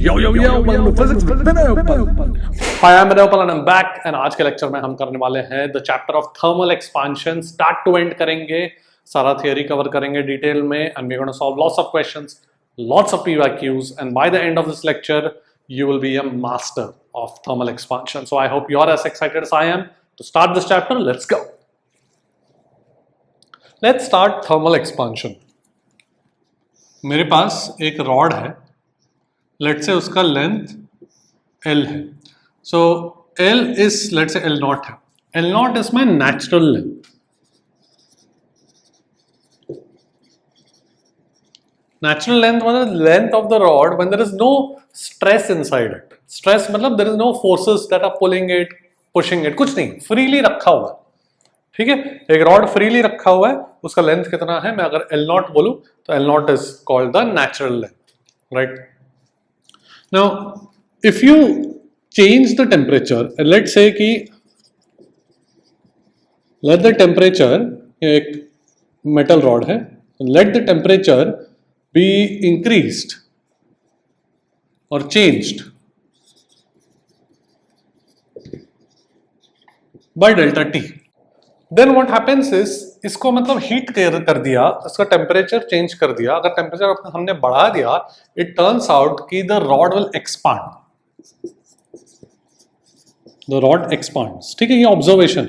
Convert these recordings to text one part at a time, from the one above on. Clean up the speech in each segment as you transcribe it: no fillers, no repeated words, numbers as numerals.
Yo, welcome to Physics with Vinay Uppal. Hi, I'm Vinay Uppal and I'm back. And आज के lecture में हम करने वाले हैं the chapter of thermal expansion, start to end करेंगे, सारा थियरी कवर करेंगे डिटेल में, and we are gonna solve lots of questions, lots of PYQs, and by the end of this lecture you will be a master of thermal expansion. So I hope you are as excited as I am to start this chapter. Let's go. Let's start thermal expansion. मेरे पास एक rod है, let's say उसका length L है, so L is let's say L naught है, L naught is my natural length. Natural length मतलब length of the rod when there is no stress inside it. Stress मतलब there is no forces that are pulling it, pushing it, कुछ नहीं, freely रखा हुआ है. ठीक है, एक रॉड फ्रीली रखा हुआ है, उसका लेंथ कितना है, मैं अगर L नॉट बोलूं तो L naught is called the natural length, right. Now, if you change the temperature, let's say कि let the temperature, एक metal rod है, let the temperature be increased or changed by delta T. Then what happens is, इसको मतलब heat कर दिया, इसका temperature change कर दिया. अगर टेम्परेचर हमने बढ़ा दिया, इट टर्न्स आउट कि the rod will expand, the rod expands. ठीक है, ये ऑब्जर्वेशन.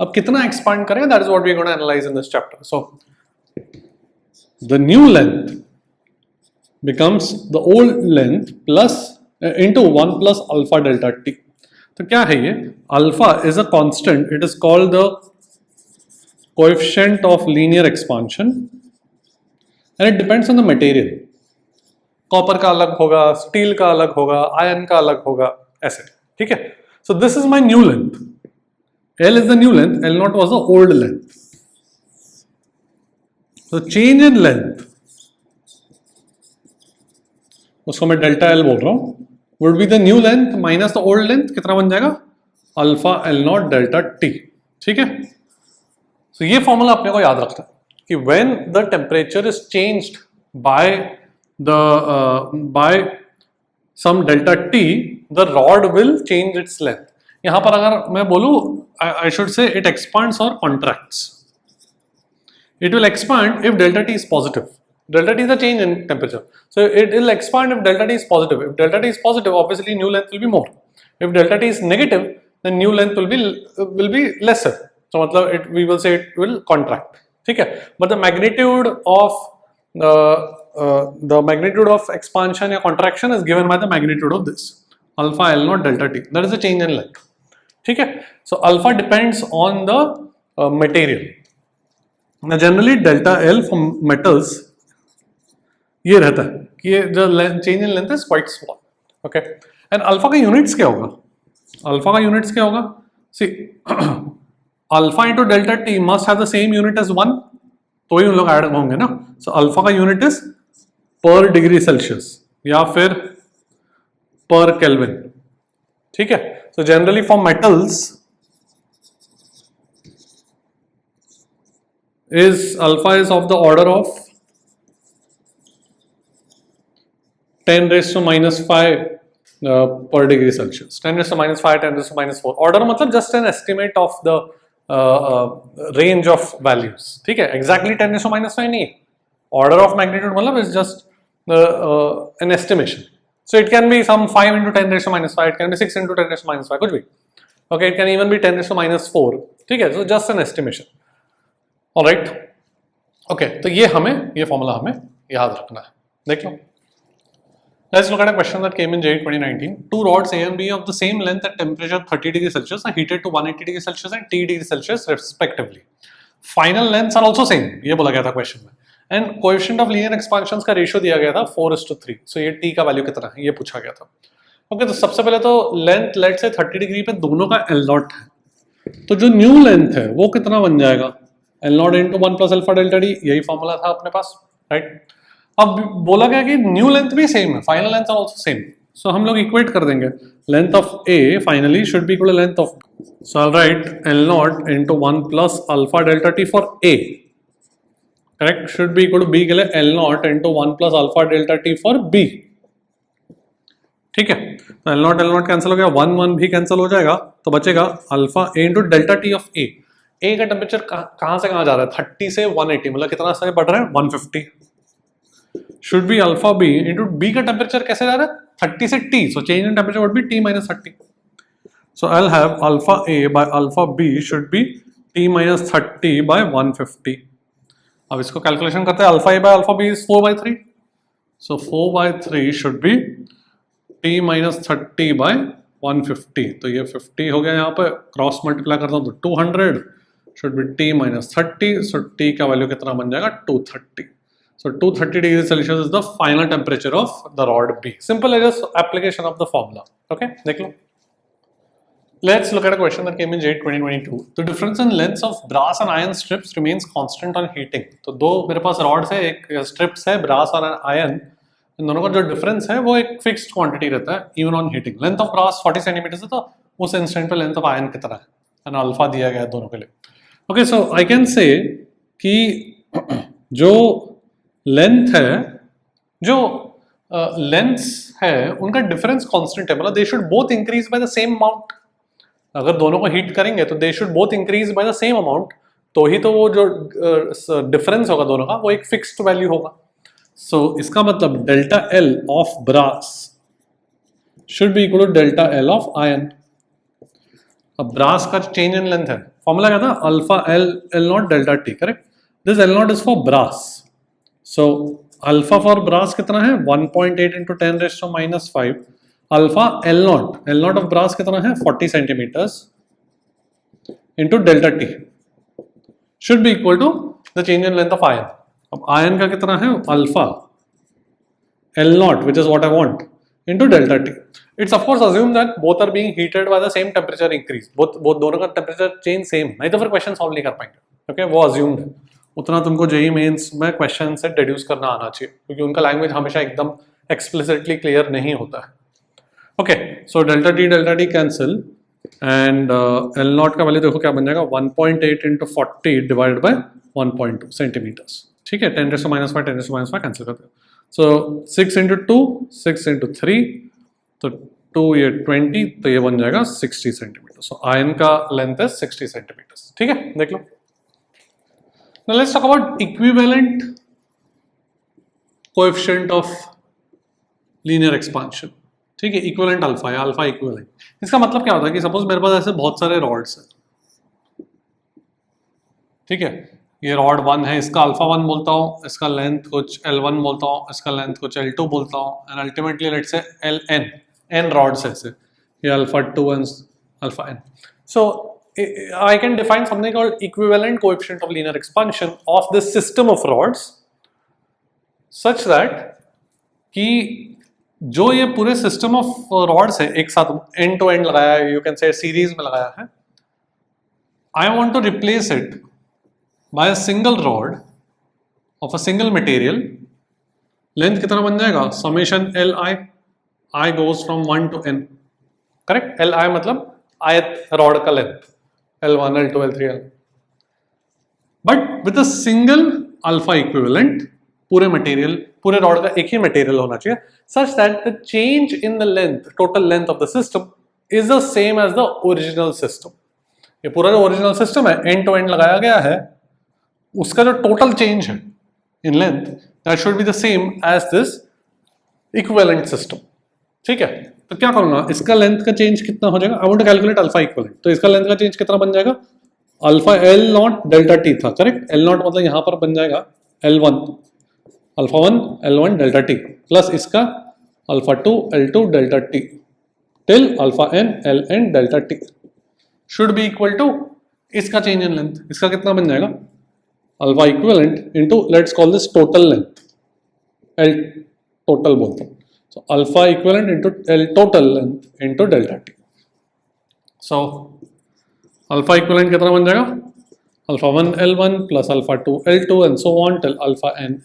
अब कितना एक्सपांड करें, that is what we are gonna analyse in this chapter. So the new length becomes the old length plus into 1 plus alpha delta T. तो क्या है ये? Alpha is a constant, it is called the coefficient of linear expansion and it depends on the material. Copper का अलग होगा, steel का अलग होगा, आयरन का अलग होगा, ऐसे. ठीक है, so this is my new length. L is the new length, L naught was the old length. So change in length, उसको मैं डेल्टा L बोल रहा हूं, would be the new length minus the old length. कितना बन जाएगा? Alpha L naught delta T. ठीक है, तो ये फॉर्मूला अपने को याद रखना है कि when the temperature is changed by some delta T, the rod will change its length. यहां पर अगर मैं बोलूं, I should say it expands और contracts. It will expand if delta T is positive. Delta T is a change in temperature, so it will expand if delta T is positive. If delta T is positive, obviously new length will be more. If delta T is negative, then new length will be lesser. So मतलब it, we will say it will contract. ठीक है, but the magnitude of expansion या contraction is given by the magnitude of this alpha L naught delta T. That is a change in length. ठीक है, so alpha depends on the material. Now generally delta L for metals ये रहता है कि ये जो change in length is quite small. Okay, and alpha का units क्या होगा? Alpha का units क्या होगा? See alpha into delta T must have the same unit as 1, तो ही उन लोग ऐड होंगे ना. सो अल्फा का unit is per degree Celsius या फिर पर केल्विन. ठीक है, so generally for metals is alpha is of the order of 10 raised to minus 5 per degree Celsius. 10 raised to minus 5, 10 raised to minus 4. Order मतलब just an estimate of the range of values. ठीक है, exactly 10 raised to minus 5 नहीं है. Order of magnitude मतलब is just an estimation. So it can be some 5 into 10 raised to minus 5. It can be 6 into 10 raised to minus 5. कुछ भी. Okay, it can even be 10 raised to minus 4. ठीक है, so just an estimation. All right. Okay, तो ये formula हमें याद रखना है. देख लो. Let's look at a question that came in JEE 2019. Two rods A and B of the same length at temperature 30 degrees Celsius are heated to 180 degrees Celsius and T degrees Celsius respectively. Final lengths are also same. ये बोला गया था question में. And coefficient of linear expansions का ratio दिया गया था 4:3. So ये T का वैल्यू कितना है, ये पूछा गया था. Okay, तो सबसे पहले तो लेंथ लेट से 30 डिग्री पे दोनों का L नॉट है. तो जो न्यू लेंथ है वो कितना बन जाएगा? L naught into 1 plus alpha delta D. यही फॉर्मूला था अपने पास, राइट. अब बोला गया कि न्यू लेंथ भी सेम है, final length are also same. So हम लोग इक्वेट कर देंगे. Length of A finally should be equal to length of, so I will write L naught into 1 plus alpha delta T for A. correct, should be equal to b के लिए L naught into 1 plus alpha delta t for b. ठीक है, तो L not cancel हो गया, 1 भी cancel हो जाएगा, तो बचेगा alpha A into delta T of A. A का टेम्परेचर कहाँ से कहाँ जा रहा है, 30 से 180, मतलब कितना से बढ़ रहा है, 150। Should be alpha B into B का टेम्परेचर कैसे जा रहा है, 30 से T, so change in temperature would be T minus 30। So I have alpha A by alpha B should be T minus 30 by 150। अब इसको कैलकुलेशन करते हैं, alpha A by alpha B is 4/3, so 4/3 should be T minus 30 by 150। तो ये 50 हो गया, यहाँ पे क्रॉस मल्टीप्लाई करता हूँ तो 200 should be T minus 30, so T का वैल्यू कितना बन जाएगा, 230। So 230 degree Celsius is the final temperature of the rod B. Simple है, just application of the formula. Okay, देख लो। Let's look at a question that came in JEE 2022. The difference in lengths of brass and iron strips remains constant on heating. तो दो मेरे पास rods है, एक strips है, brass और iron, इन दोनों का जो डिफरेंस है वो एक फिक्स्ड क्वांटिटी रहता है even on heating. Length of brass 40 centimetre है, तो उस इंस्टेंट पे लेंथ ऑफ आयरन कितना है, एंड अल्फा दिया गया है दोनों के लिए। ओके, सो आई कैन से कि जो लेंथ है, जो लेंथ्स है, उनका डिफरेंस कांस्टेंट है, मतलब they should both increase by the same amount. अगर दोनों को हीट करेंगे तो they should both increase by the same amount, तो ही तो वो जो डिफरेंस होगा दोनों का वो एक फिक्स्ड वैल्यू होगा। सो इसका मतलब delta L of brass should be equal to delta L of iron. अब ब्रास का चेंज इन लेंथ है, फॉर्मूला क्या था, alpha L not delta T, correct. This L naught is for brass, so alpha for brass कितना है, 1.8 into 10⁻⁻5। Alpha L naught of brass कितना है, 40 centimetres into delta T should be equal to the change in length of iron. अब iron का कितना है, alpha L naught which is what I want into delta T. It's of course assume that both are being heated by the same temperature increase, both दोनों का temperature change same, नहीं तो फिर question solve नहीं कर पाएंगे। Okay, वो assumed है, उतना तुमको जेईई मेंस में क्वेश्चन से डिड्यूस करना आना चाहिए, क्योंकि उनका लैंग्वेज हमेशा एकदम एक्सप्लिसिटली क्लियर नहीं होता है। Okay, so delta T cancel, and L not का वैल्यू देखो क्या बन जाएगा, 1.8 इंटू 40 डिवाइडेड बाय 1.2 सेंटीमीटर्स। ठीक है, 10⁻⁵ 10⁻⁵ कैंसिल करते हो, सो 6 इंटू 2 6 इंटू 3, तो 2 ये 20, तो ये बन जाएगा 60 सेंटीमीटर। सो आयरन का लेंथ है 60 सेंटीमीटर्स। ठीक है, देख लो। Now let's talk about equivalent coefficient of linear expansion. ठीक है, इक्विवेलेंट अल्फा है, अल्फा इक्विवेलेंट। इसका मतलब क्या होता है कि सपोज मेरे पास ऐसे बहुत सारे रॉड्स हैं, ठीक है, ये रॉड 1 है, इसका अल्फा 1 बोलता हूँ, इसका लेंथ कुछ L1 बोलता हूँ, इसका लेंथ कुछ L2 बोलता हूँ, and ultimately let's say Ln rods है ऐसे, ये alpha 2 and alpha n। So I can define something called equivalent coefficient of linear expansion of this system of rods such that कि जो ये पूरे सिस्टम ऑफ रॉड्स है एक साथ एंड टू एंड लगाया है, यू कैन से सीरीज में लगाया है, I want to replace it by a single rod of a single material. Length कितना बन जाएगा, summation L I goes from 1 to n, करेक्ट। एल आई मतलब आयत रॉड का length, L1 L2 L3 L, but with a single alpha equivalent, पूरे material, पूरे rod का एक ही मटेरियल होना चाहिए, such that the change in the length, total length of the system is the same as the original system। ये पूरा जो original system है एंड टू एंड लगाया गया है, उसका जो टोटल चेंज है in length that should be the same as this equivalent system. ठीक है, तो क्या करूंगा, इसका लेंथ का चेंज कितना हो जाएगा, I want to calculate alpha equivalent, तो इसका लेंथ का चेंज कितना बन जाएगा, alpha L not delta T था, करेक्ट। एल नॉट मतलब यहां पर बन जाएगा L1 alpha 1 L1 delta T plus इसका alpha 2 L2 delta T till alpha n Ln delta T should be equal to इसका चेंज इन लेंथ, इसका कितना बन जाएगा, alpha equivalent into let's call this total length, L total बोलता हूं, so alpha equivalent into L total length into delta t। so alpha equivalent कितना बन जाएगा, alpha 1 L1 plus alpha 2 L2 and so on till alpha n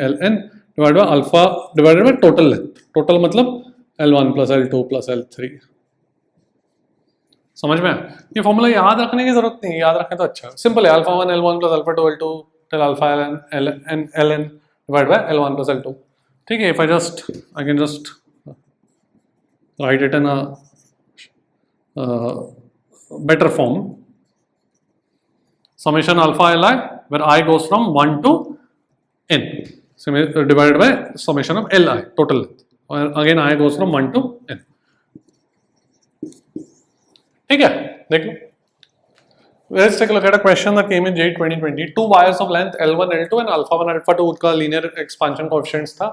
Ln divided by alpha divided by total length, total मतलब L1 plus L2 plus L3। समझ में आया? ये formula याद रखने की जरूरत नहीं, याद रखें तो अच्छा है, सिंपल है, alpha 1 L1 plus alpha 2 L2 till alpha Ln divided by L1 plus L2। ठीक है, if I can just write it in a better form. Summation alpha li, where I goes from 1 to n, divided by summation of li, total length. Again I goes from 1 to n. ठीक है, देख लो. Let's take a look at a question that came in JEE 2020. Two wires of length L1, L2 and alpha 1, alpha 2 का linear expansion coefficients था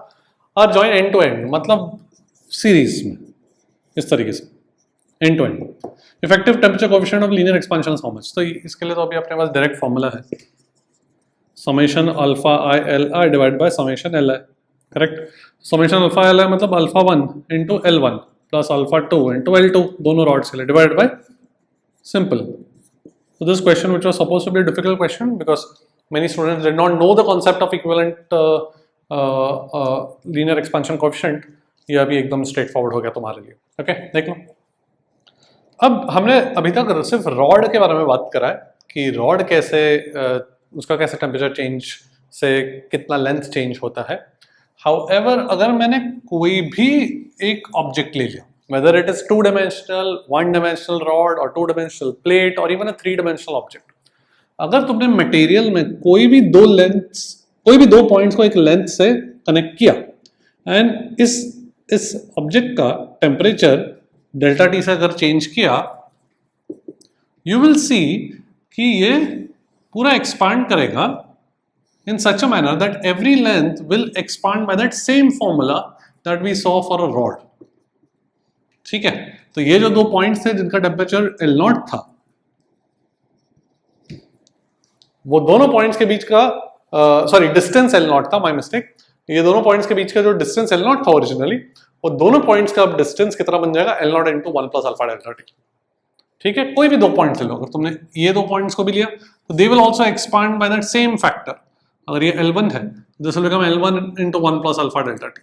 और join end to end, मतलब series में इस तरीके से end to end. Effective temperature coefficient of linear expansion is how much? तो इसके लिए तो अभी अपने पास डायरेक्ट फॉर्मूला है, summation alpha I Li divided by summation Li, correct. summation alpha Li मतलब alpha 1 into L1 plus alpha 2 into L2 दोनों rods के लिए divided by simple. So this question, which was supposed to be a difficult question because many students did not know the concept of equivalent linear expansion coefficient, ये अभी एकदम straight forward हो गया तुम्हारे लिए. ओके, देख लो. अब हमने अभी तक सिर्फ रॉड के बारे में बात करा है कि रॉड कैसे उसका कैसे टेम्परेचर चेंज से कितना लेंथ चेंज होता है. हाउएवर अगर मैंने कोई भी एक ऑब्जेक्ट ले लिया, whether it is 2-dimensional, 1-dimensional rod or 2-dimensional plate or even a 3-dimensional object, अगर तुमने मटेरियल में कोई भी दो पॉइंट्स को एक लेंथ से कनेक्ट किया एंड इस ऑब्जेक्ट का टेम्परेचर डेल्टा टी से अगर चेंज किया, यू विल सी कि ये पूरा एक्सपांड करेगा in such a manner that every length will expand by that same formula that we saw for a rod. ठीक है, तो ये जो दो पॉइंट्स थे जिनका टेम्परेचर L0 था, वो दोनों पॉइंट्स के बीच का डिस्टेंस L0 था, माय मिस्टेक. ये दोनों पॉइंट्स के बीच का जो डिस्टेंस L0 था ओरिजिनली, वो दोनों पॉइंट्स का डिस्टेंस कितना बन जाएगा, L0 into 1 plus alpha delta t. ठीक है, कोई भी दो पॉइंट्स ले लो, अगर तुमने ये दो पॉइंट्स को भी लिया तो they will also expand by that same factor. अगर ये L1 है, this will become L1 into 1 plus alpha delta t.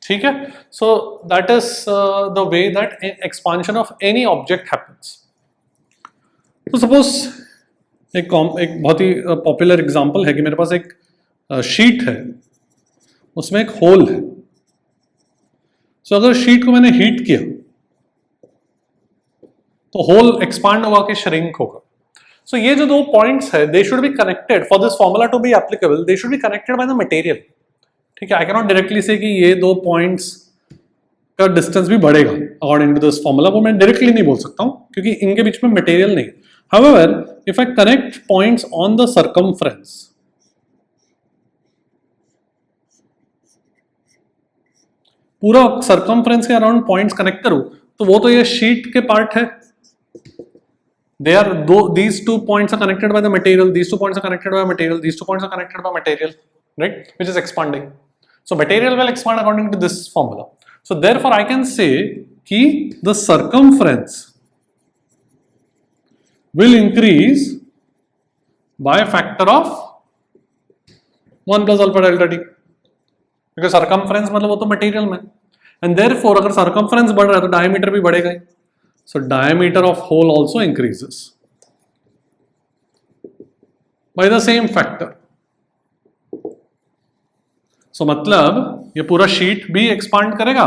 ठीक है, so that is the way that expansion of any object happens. तो सपोज एक बहुत ही पॉपुलर एग्जांपल है कि मेरे पास एक शीट है, उसमें एक होल है. सो अगर शीट को मैंने हीट किया तो होल एक्सपांड होगा कि श्रिंक होगा. सो ये जो दो पॉइंट्स है, they should be connected for this formula to be applicable. They should be connected by the material. ठीक है, आई कैन नॉट डायरेक्टली से कि ये दो पॉइंट्स का डिस्टेंस भी बढ़ेगा अकॉर्डिंग टू दिस फॉर्मूला, वो मैं डायरेक्टली नहीं बोल सकता हूं क्योंकि इनके बीच में मटेरियल नहीं. However if I connect points on the circumference, पूरा सर्कमफ्रेंस के अराउंड पॉइंट्स कनेक्ट करूं तो वो तो ये शीट के पार्ट है. These two points are connected by the material, these two points are connected by material, these two points are connected by material, right, which is expanding. So material will expand according to this formula. So therefore I can say कि the circumference will increase by a factor of 1 plus alpha delta t, because circumference मतलब वो तो material में, and therefore अगर circumference बढ़ रहा है तो diameter भी बढ़ेगा ही. So diameter of hole also increases by the same factor. So मतलब ये पूरा शीट भी एक्सपांड करेगा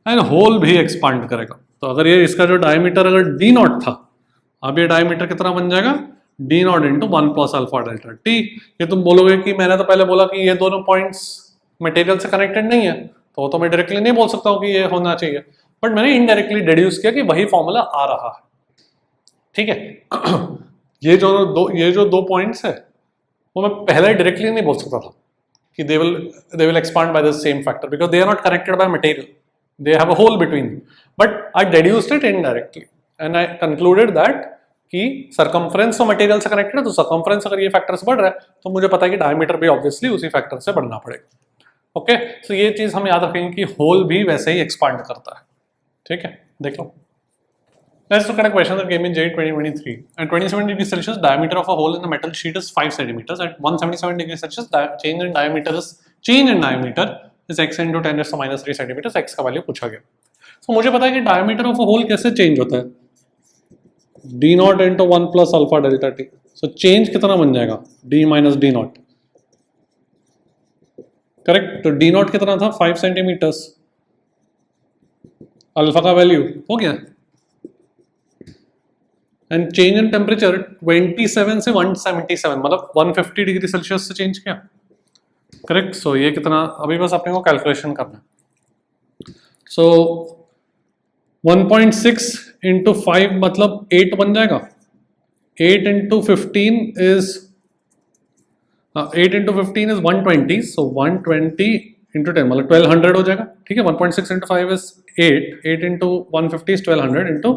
एंड होल भी एक्सपांड करेगा. तो अगर ये इसका जो डायमीटर अगर d0 था, अब ये डायमीटर कितना बन जाएगा, d0 into 1 plus alpha delta t. ये तुम बोलोगे कि मैंने तो पहले बोला कि ये दोनों पॉइंट्स मटेरियल से कनेक्टेड नहीं है, तो वो तो मैं डायरेक्टली नहीं बोल सकता हूँ कि ये होना चाहिए, बट मैंने इनडायरेक्टली डिड्यूस किया कि वही फॉर्मूला आ रहा है. ठीक है, ये जो दो पॉइंट्स है वो मैं पहले डायरेक्टली नहीं बोल सकता था कि they will expand by the same factor because they are not connected by material, they have a hole between them. But I deduced it indirectly and I concluded that कि circumference तो material से connected है, तो circumference अगर ये factor से बढ़ रहा है तो मुझे पता है कि diameter भी obviously उसी factor से बढ़ना पड़ेगा. ओके, सो ये चीज हम याद रखेंगे कि होल भी वैसे ही एक्सपांड करता है. ठीक है, देख लो. Let's look at a question that came in JEE 2023. At 27 degrees Celsius, diameter of a hole in the metal sheet is 5 centimeters. At 177 degrees Celsius, change in diameter is x into 10 raised to minus 3 centimeters. x का value पूछा गया. So मुझे पता है कि diameter of a hole कैसे change होता है, d0 into 1 plus alpha delta t. So change कितना बन जाएगा, d minus d0. करेक्ट, तो d0 कितना था 5 सेंटीमीटर्स. अल्फा का वैल्यू हो गया, एंड चेंज इन टेम्परेचर 27 से 177, मतलब 150 डिग्री सेल्सियस से चेंज किया, करेक्ट। सो ये कितना, अभी बस अपने को कैलकुलेशन करना है। सो 1.6 इंटू 5 मतलब 8 बन जाएगा, 8 into 15 is 8 into 15 is 120, so 120 into 10 मतलब 1200 हो जाएगा, ठीक है। 1.6 into 5 is 8, 8 into 150 is 1200 into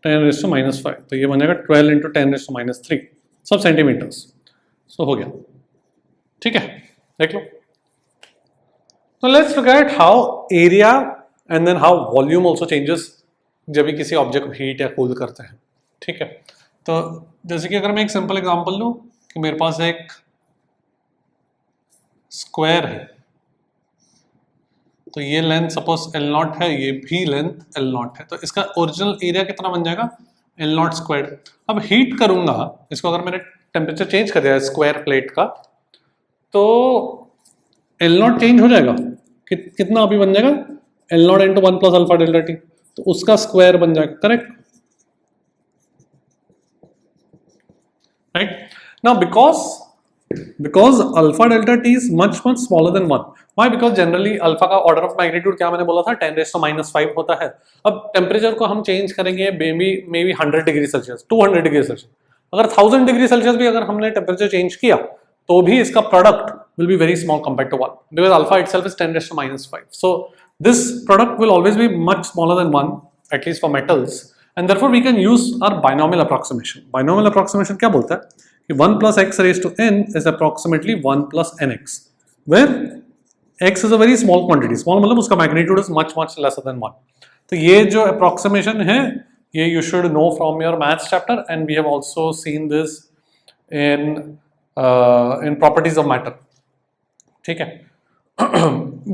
10⁻⁻5, तो ये बन जाएगा 12 इंटू 10⁻3 सब सेंटीमीटर्स। सो हो गया, ठीक है, देख लो। तो let's look at how area and then how volume also changes जब भी किसी ऑब्जेक्ट को हीट या कूल करते हैं, ठीक है। तो जैसे कि अगर मैं एक सिंपल एग्जांपल लूं कि मेरे पास एक स्क्वायर है, तो ये लेंथ सपोज L0 है, ये भी लेंथ L0 है, तो इसका ओरिजिनल एरिया कितना बन जाएगा L0 स्क्वायर। अब हीट करूंगा इसको, अगर मैंने टेम्परेचर चेंज कर दिया स्क्वायर प्लेट का, तो L0 चेंज हो जाएगा, कितना अभी बन जाएगा L0 into 1 plus alpha delta T, तो उसका स्क्वायर बन जाएगा, correct, right. Now because alpha delta t is much smaller than 1. Why? Because generally alpha का ऑर्डर ऑफ मैग्नीट्यूड क्या मैंने बोला था 10⁻⁻5 होता है। अब टेम्परेचर को हम चेंज करेंगे may be 100 degree Celsius, 200 degree Celsius, अगर 1000 डिग्री सेल्सियस भी अगर हमने टेम्परेचर चेंज किया तो भी इसका product will be very small compared to 1, because alpha itself is 10⁻⁻5. So this product will always be much smaller than 1, at least for metals, and therefore we can use our binomial approximation. Binomial approximation क्या बोलता है कि 1 plus x raised to n is approximately 1 plus nx, where x is a very small quantity. Small मतलब उसका magnitude is much lesser than 1. तो ये जो approximation है ये you should know from your maths chapter, and we have also seen this in properties of matter, ठीक है।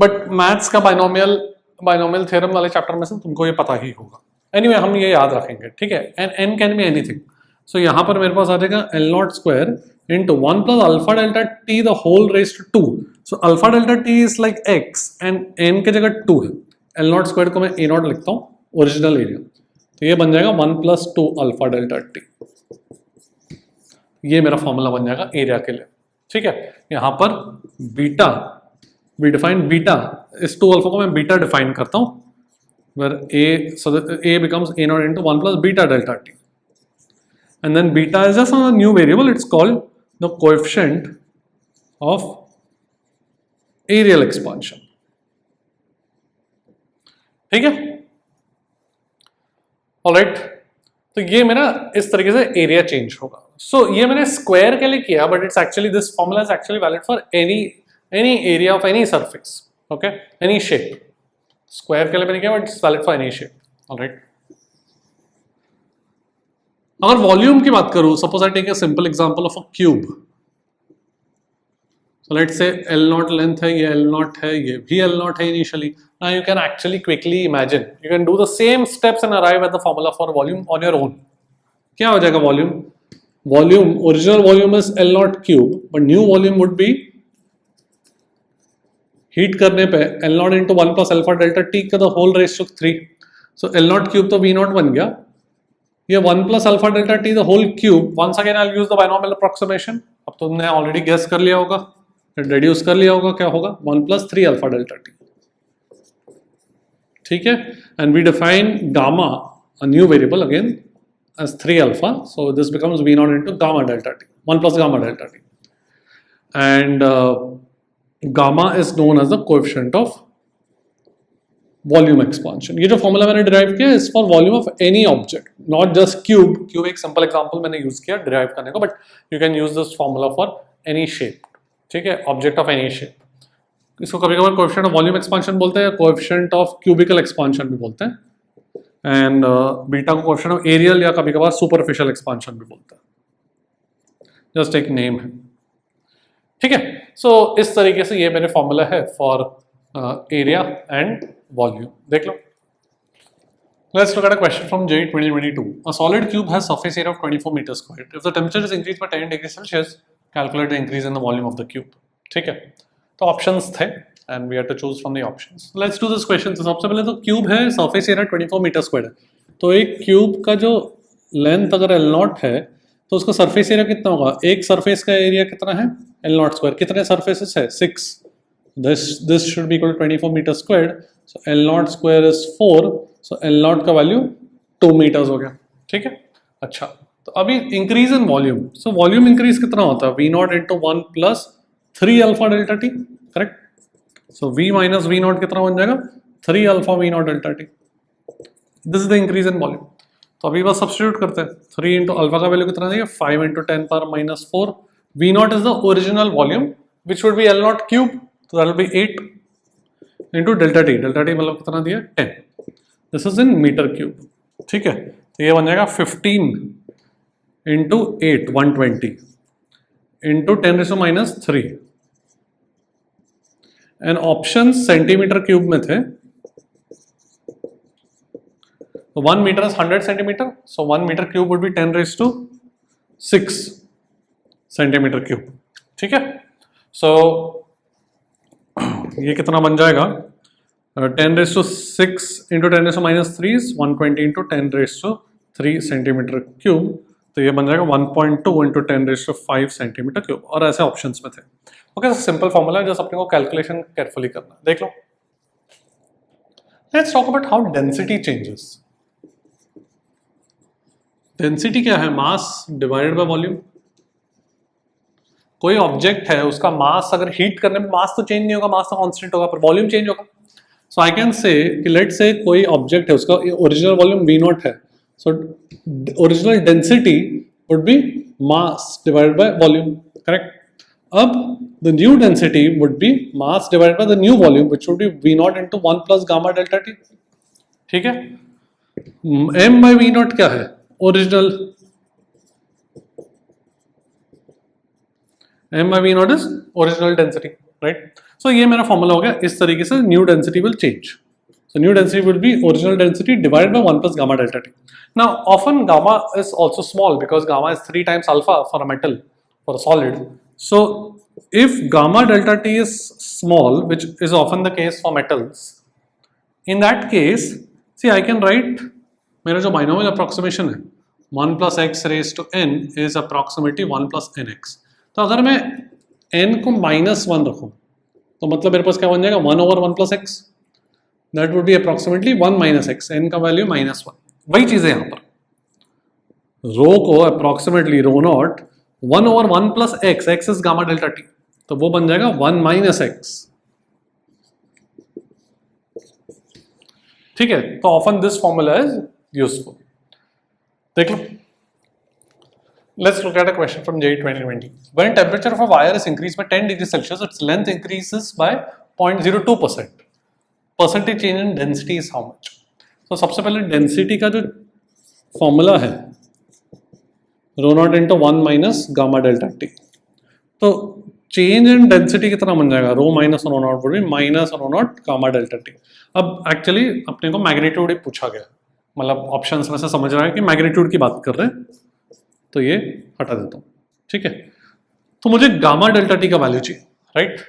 But maths का बाइनोमियल थ्योरम वाले चैप्टर में से तुमको ये पता ही होगा। एनीवे हम ये याद रखेंगे, ठीक है। And n can be anything. So यहाँ पर मेरे पास आ जाएगा L0 square into 1 plus alpha delta T the whole raised to 2. So alpha delta T is like x and n के जगह 2 है। L0 स्क्वायर को मैं A0 लिखता हूँ ओरिजिनल एरिया, तो ये बन जाएगा 1 प्लस 2 अल्फा डेल्टा टी। ये मेरा फॉर्मूला बन जाएगा एरिया के लिए, ठीक है। यहाँ पर बीटा, वी डिफाइन बीटा, इस 2 अल्फा को मैं बीटा डिफाइन करता हूँ, where a becomes A0 into 1 plus beta delta t. And then beta is just a new variable, it's called the coefficient of areal expansion, ठीक है, alright. तो ये मेरा इस तरीके से एरिया चेंज होगा। सो ये मैंने स्क्वायर के लिए किया, but it's actually this formula is actually valid for any area of any surface, okay, any shape. Square के लिए मैंने किया, but it's valid for any shape, alright. अगर वॉल्यूम की बात करूं, suppose I take a simple example of a cube. So let's say L0 length है, ये L0 है, ये भी L0 है initially. Now you can actually quickly imagine, you can do the same steps and arrive at the formula for volume on your own. क्या हो जाएगा volume? Volume, original volume is L0 cube, but new volume would be, heat करने पे L0 into 1 plus alpha delta T का the whole raise to 3। So L0 cube तो V0 बन गया, ये 1 plus alpha delta T the whole cube. Once again I will use the binomial approximation. अब तुमने already guess कर लिया होगा, रिड्यूस कर लिया होगा, क्या होगा 1 प्लस 3 अल्फा डेल्टा टी, ठीक है। And we define gamma, a new variable again as 3 alpha, so this becomes V0 into gamma delta t, 1 plus gamma delta t, and gamma is known as the coefficient of volume expansion. ये जो formula मैंने derive किया is for volume of any object, not just cube. Cube एक simple example मैंने use किया derive करने को, but you can use this formula for any shape, ठीक है, ऑब्जेक्ट ऑफ एनी शेप। इसको कभी कभार कोएफिशिएंट ऑफ वॉल्यूम एक्सपांशन बोलते हैं, कोएफिशिएंट ऑफ क्यूबिकल एक्सपांशन भी बोलते हैं, एंड बीटा को कोएफिशिएंट ऑफ एरियल या कभी कभार सुपरफिशियल एक्सपांशन भी बोलते हैं, जस्ट एक नेम है, ठीक है। सो इस तरीके से ये मेरे फॉर्मूला है फॉर एरिया एंड volume. देख लो। Let's look at a question from JEE 2022. A solid cube has surface area of 24 meters squared. If the temperature is increased by 10 degrees Celsius, calculate the increase in the volume of the cube. ठीक है, तो options थे and we have to choose from the options. Let's do this question. तो सबसे पहले तो cube है, surface area 24 metre square है, तो एक क्यूब का जो लेंथ अगर L0 है तो उसका सरफेस एरिया कितना होगा? एक सरफेस का एरिया कितना है? L0 square. कितने सरफेसेस है? 6. This should be equal to 24 meter squared. So L0 square is 4. So L0 का वैल्यू 2 meters हो गया. ठीक है. अच्छा, तो अभी increase in volume. So volume increase कितना होता है? V0 into 1 plus 3 alpha delta t. Correct. सो V minus V0 कितना बन जाएगा? 3 alpha V0 delta t. This is the increase in volume. तो अभी बस सब्स्टिट्यूट करते हैं. 3 into अल्फा का वैल्यू कितना देगा? 5 into 10 power minus 4. V0 is the original volume which would be L0 cube. So that will be 8 into delta t. Delta t मतलब कितना दिया? 10. This is in meter cube. ठीक है. तो ये बन जाएगा 15 into 8 120 into 10 raised to minus 3. And options centimetre cube में थे. So 1 meter is 100 centimeter. So 1 meter cube would be 10 raised to 6 centimeter cube. ठीक है. So ये कितना बन जाएगा? 10 raised to 6 into 10 raised to minus 3 is 120 into 10 raised to 3 centimeter cube. तो ये बन जाएगा 1.2 into 10 raised to 5 centimeter cube. और ऐसे ऑप्शंस में थे. ओके, सिंपल फॉर्मूला है, जस्ट अपने को कैलकुलेशन केयरफुली करना है. देख लो. Let's talk about how density changes. Density क्या है? Mass divided by volume. कोई ऑब्जेक्ट है, उसका मास अगर हीट करने में मास तो चेंज नहीं होगा, मास तो कांस्टेंट होगा, पर वॉल्यूम चेंज होगा. सो आई कैन से कि लेट से कोई ऑब्जेक्ट है, उसका ओरिजिनल वॉल्यूम V0 है, so original density would be mass divided by volume. Correct. अब the new density would be mass divided by the new volume which would be V0 into 1 plus gamma delta t. ठीक है. m by V0 क्या है? Original. m by V0 is original density, right? So ये मेरा formula हो गया. इस तरीके से new density will change. So new density will be original density divided by 1 plus gamma delta t. Now often gamma is also small because gamma is 3 times alpha for a metal, for a solid. So if gamma delta t is small, which is often the case for metals, in that case, see I can write मेरा जो binomial approximation है 1 plus x raised to n is approximately 1 plus nx. तो अगर मैं n को -1 रखूं तो मतलब मेरे पास क्या बन जाएगा? 1 over 1 plus x. That would be approximately 1 minus x. n का वैल्यू -1. वही चीज़ है यहाँ पर. रो को approximately row not 1 over 1 plus x. x is gamma delta t. तो वो बन जाएगा 1 minus x. ठीक है. तो often this formula is useful. देख लो. Let's look at a question from JEE 2020. When temperature of a wire is increased by 10 degrees Celsius, its length increases by 0.02%. Percentage change in density is how much? So सबसे पहले density का जो formula है rho not into 1 minus gamma delta T. तो change in density कितना बन जाएगा? Rho minus rho naught would be minus rho naught gamma delta T. अब एक्चुअली अपने को मैग्नीट्यूड ही पूछा गया, मतलब ऑप्शंस में से समझ रहा है कि मैग्नीट्यूड की बात कर रहे हैं, तो ये हटा देता हूँ. ठीक है. तो मुझे गामा डेल्टा टी का वैल्यू चाहिए, राइट?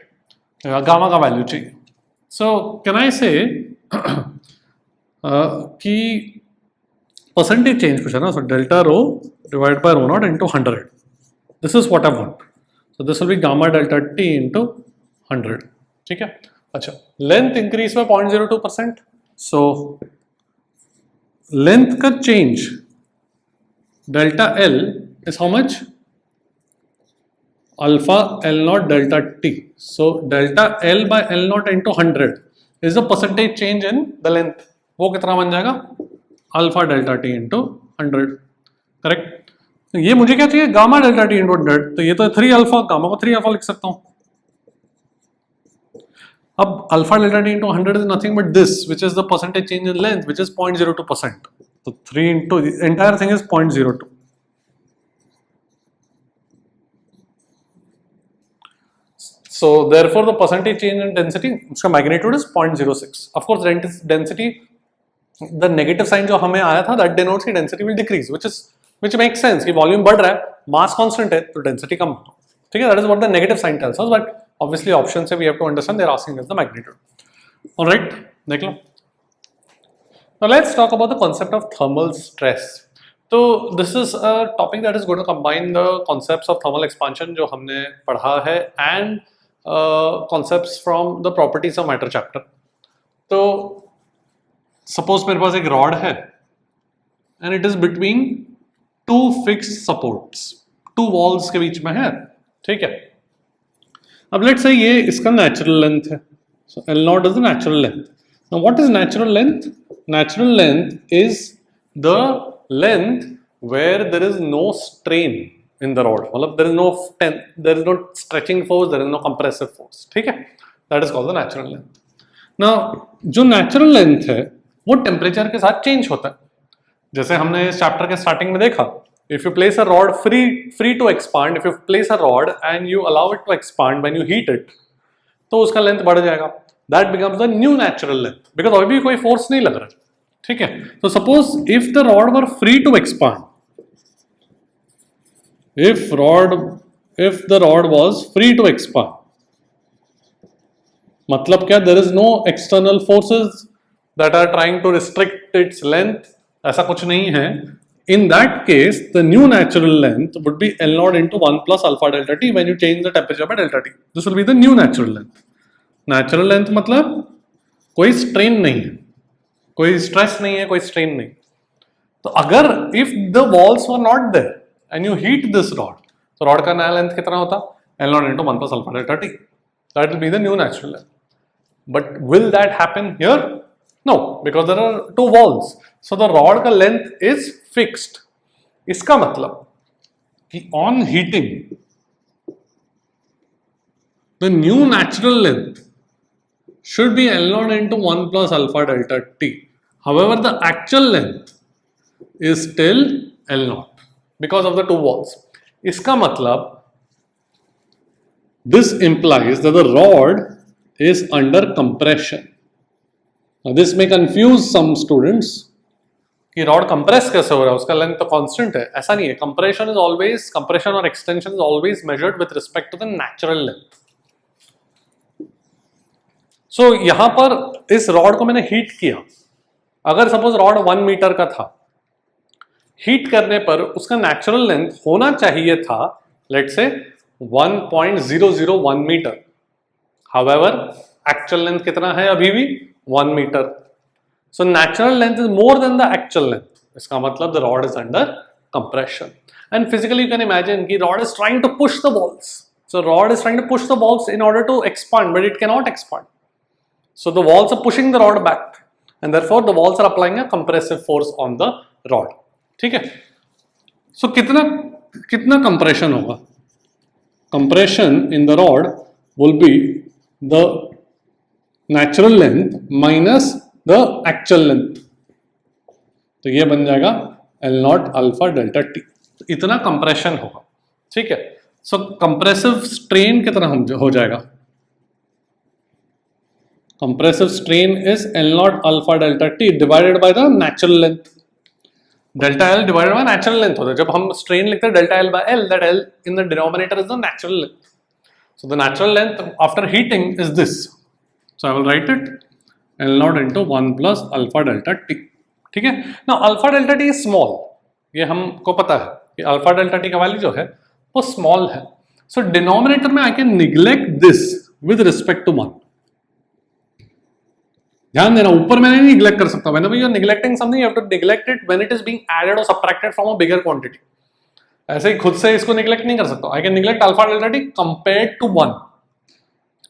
गामा का वैल्यू चाहिए. सो कैन आई से कि परसेंटेज चेंज पूछा ना. So delta rho divide by rho not into 100. This is what I want. So this will be gamma delta T into 100. ठीक है. अच्छा, length increase by 0.02%. So length का change delta L is how much? Alpha L naught delta T. So delta L by L naught into 100 is the percentage change in the length. वो कितना बन जाएगा? Alpha delta T into 100. Correct. तो ये मुझे क्या चाहिए? Gamma delta T into 100. तो ये तो 3 अल्फा, गामा को 3 अल्फा लिख सकता हूँ. अब alpha delta T into 100 is nothing but this, which is the percentage change in length, which is 0.02%. So 3 into the entire thing is 0.02. So therefore the percentage change in density, उसका magnitude is 0.06. Of course density, the negative sign जो हमें आया था, that denotes कि density will decrease, which makes sense कि volume बढ़ रहा है, mass constant है, तो density कम. ठीक है. That is what the negative sign tells us. But obviously option से we have to understand, they are asking us the magnitude. Alright, देख लो। Now let's talk about the concept of thermal stress. So this is a topic that is going to combine the concepts of thermal expansion जो हमने पढ़ा है and concepts from the properties of matter chapter. तो suppose मेरे पास एक rod है and it is between two fixed supports, two walls के बीच में है, ठीक है। अब let's say ये इसका natural length है, so L0 is the natural length. Now what is natural length? Natural length is the length where there is no strain in the rod. मतलब there is no stretching force, there is no compressive force. ठीक है? That is called the natural length. Now जो natural length है वो temperature के साथ change होता है। जैसे हमने इस चैप्टर के स्टार्टिंग में देखा, if you place a rod free to expand, if you place a rod and you allow it to expand when you heat it, तो उसका लेंथ बढ़ जाएगा। That becomes the new natural length because अभी भी कोई force नहीं लग रहा, ठीक है। So suppose if the rod were free to expand, if the rod was free to expand, मतलब क्या, there is no external forces that are trying to restrict its length, ऐसा कुछ नहीं है। In that case, the new natural length would be L0 into 1 plus alpha delta T when you change the temperature by delta T. This will be the new natural length. Natural length मतलब कोई strain नहीं है, कोई stress नहीं है, कोई strain नहीं। तो अगर if the walls were not there and you heat this rod, तो रॉड का नया लेंथ कितना होता? L0 into 1 plus alpha delta T. That will be the new natural length. But will that happen here? No, because there are two walls. So the rod का length is fixed. इसका मतलब कि on heating the new natural length should be L0 into 1 plus alpha delta T. However, the actual length is still L0 because of the two walls. इसका मतलब this implies that the rod is under compression. Now this may confuse some students कि rod compress कैसे हो रहा है, उसका length तो constant है। ऐसा नहीं है, compression और extension is always measured with respect to the natural length. So, यहां पर इस रॉड को मैंने हीट किया, अगर सपोज रॉड 1 मीटर का था, हीट करने पर उसका नेचुरल लेंथ होना चाहिए था let's say 1.001 metre. However actual length कितना है अभी भी 1 मीटर। So natural length is more than the actual length. इसका मतलब the rod is under compression and physically you can imagine कि rod is trying to push the walls. So rod is trying to push the walls in order to expand but it cannot expand. So the walls are pushing the rod back and therefore the walls are applying a compressive force on the rod. ठीक है? So कितना compression होगा? Compression in the rod will be the natural length minus the actual length. तो ये बन जाएगा L0 alpha delta T. इतना compression होगा, ठीक है? So compressive strain कितना हो जाएगा? Compressive strain is L0 alpha delta T divided by the natural length. Delta L divided by natural length होता है। जब हम strain लिखते हैं delta L by L, that L in the denominator is the natural length. So the natural length after heating is this. So I will write it L0 into 1 plus alpha delta T. ठीक है? Now alpha delta T is small. ये हमको पता है कि alpha delta T का value जो है वो small है। So denominator में I can neglect this with respect to 1. ध्यान देना, ऊपर मैंने नहीं निगलेक्ट कर सकता। whenever you are neglecting something, you have to neglect it when it is being added or subtracted from a bigger quantity. ऐसे ही खुद से इसको निगलेक्ट नहीं कर सकता। I can neglect alpha delta T compared to 1.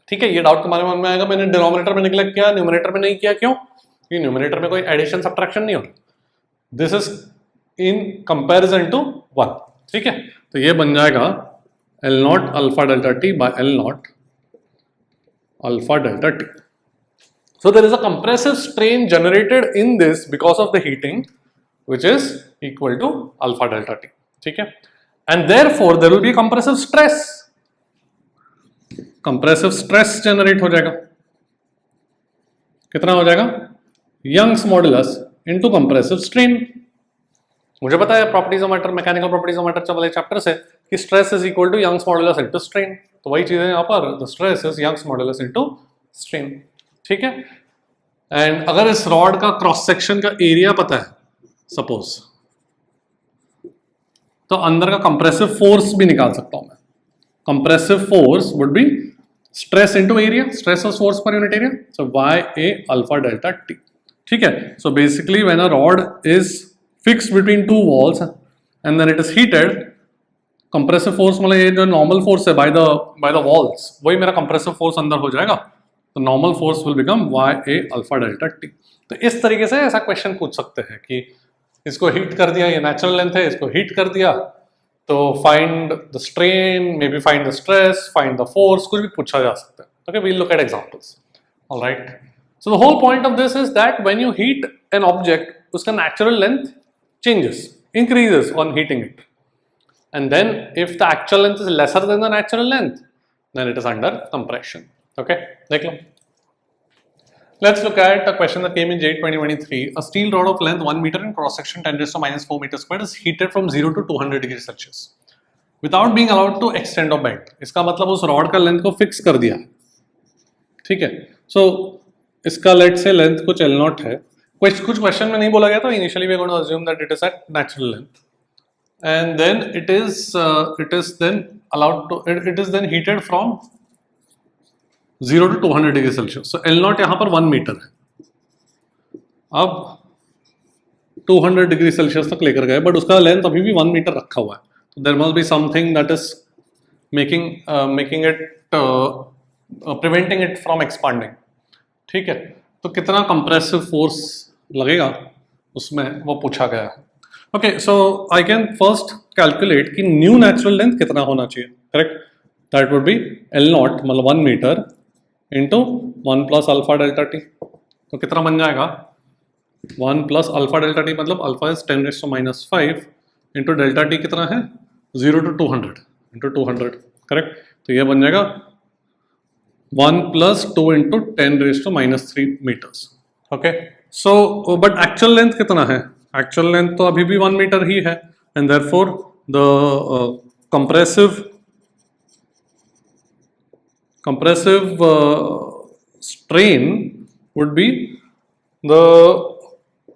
ठीक है, ये डाउट तुम्हारे मन में आएगा मैंने डिनोमिनेटर में निगलेक्ट किया, न्यूमरेटर में नहीं किया, क्यों? क्योंकि न्यूमरेटर में कोई एडिशन सब्ट्रैक्शन नहीं होता। This is in comparison to 1। ठीक है, तो ये बन जाएगा L0 alpha delta T by L0 alpha delta T. So there is a compressive strain generated in this because of the heating, which is equal to alpha delta t. ठीक है, and therefore there will be a compressive stress. Compressive stress generate हो जाएगा, कितना हो जाएगा? Young's modulus into compressive strain. मुझे पता है properties of matter, mechanical properties of matter वाले चैप्टर से कि stress is equal to Young's modulus into strain. तो वही चीज़ है यहाँ पर, the stress is Young's modulus into strain, ठीक है। एंड अगर इस रॉड का क्रॉस सेक्शन का एरिया पता है सपोज, तो अंदर का कंप्रेसिव फोर्स भी निकाल सकता हूं मैं। Compressive force would be stress into area, stress और force per unit area, so YA alpha delta T, ठीक है। So basically when a rod is fixed between two walls and then it is heated, compressive force मतलब ये जो normal force है by the walls, वही मेरा compressive force अंदर हो जाएगा, तो normal force will become YA alpha delta T। तो इस तरीके से ऐसा क्वेश्चन पूछ सकते हैं कि इसको हीट कर दिया, ये नेचुरल लेंथ है, इसको हीट कर दिया, तो find the strain, may be find the stress, find the force, कुछ भी पूछा जा सकता है। Okay, we'll look at examples. Alright, so the whole point of this is that when you heat an object, उसका natural length changes, increases on heating it, and then if the actual length is lesser than the natural length, then it is under compression. Okay, देख लो। Let's look at a question that came in JEE 2023. A steel rod of length 1 meter and cross section 10 raised to minus 4 meters squared is heated from 0 to 200 degrees Celsius without being allowed to extend or bend. इसका मतलब उस rod का length को fix कर दिया, ठीक है। So इसका लेट से लेंथ कुछ L0 है, कुछ क्वेश्चन में नहीं बोला गया, तो initially we are going to assume that it is at natural length, and then it is then allowed to, it is then heated from 0 to 200 degree Celsius. so L0 यहाँ पर 1 metre है, अब 200 degree Celsius तक लेकर गए, but उसका length अभी भी 1 मीटर रखा हुआ है, तो there must be something that is making it preventing it from expanding, ठीक है। तो कितना कंप्रेसिव फोर्स लगेगा उसमें, वो पूछा गया है। Okay, so I can first calculate कि न्यू नेचुरल लेंथ कितना होना चाहिए, correct. That would be L0 मतलब 1 metre into 1 plus alpha delta T, तो कितना बन जाएगा 1 प्लस अल्फा डेल्टा टी, मतलब alpha is 10 raise to minus 5 into delta T कितना है 0 to 200 इंटू 200, करेक्ट। तो ये बन जाएगा 1 plus 2 into 10 raise to minus 3 metres. Okay, so but actual length कितना है, एक्चुअल लेंथ तो अभी भी 1 मीटर ही है, and therefore the compressive strain would be the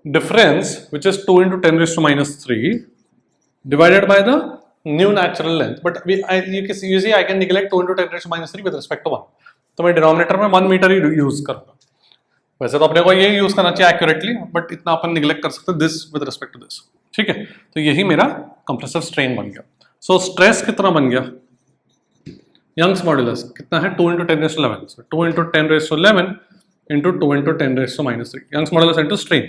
difference, which is 2 into 10 raised to minus 3 divided by the new natural length. But you see I can neglect 2 into 10 raised to minus 3 with respect to 1, तो मैं denominator में 1 metre ही use करूंगा। वैसे तो अपने को ये use करना चाहिए एक्यूरेटली, बट इतना अपन निगलेक्ट कर सकते हैं this with respect to this, ठीक है। तो यही मेरा कंप्रेसिव स्ट्रेन बन गया। सो स्ट्रेस कितना बन गया, यंग्स मॉडुलस कितना है 2 into 10 raised to 11, so 2 into 10 raised to 11 into 2 into 10 raised to minus 3, Young's modulus into strain,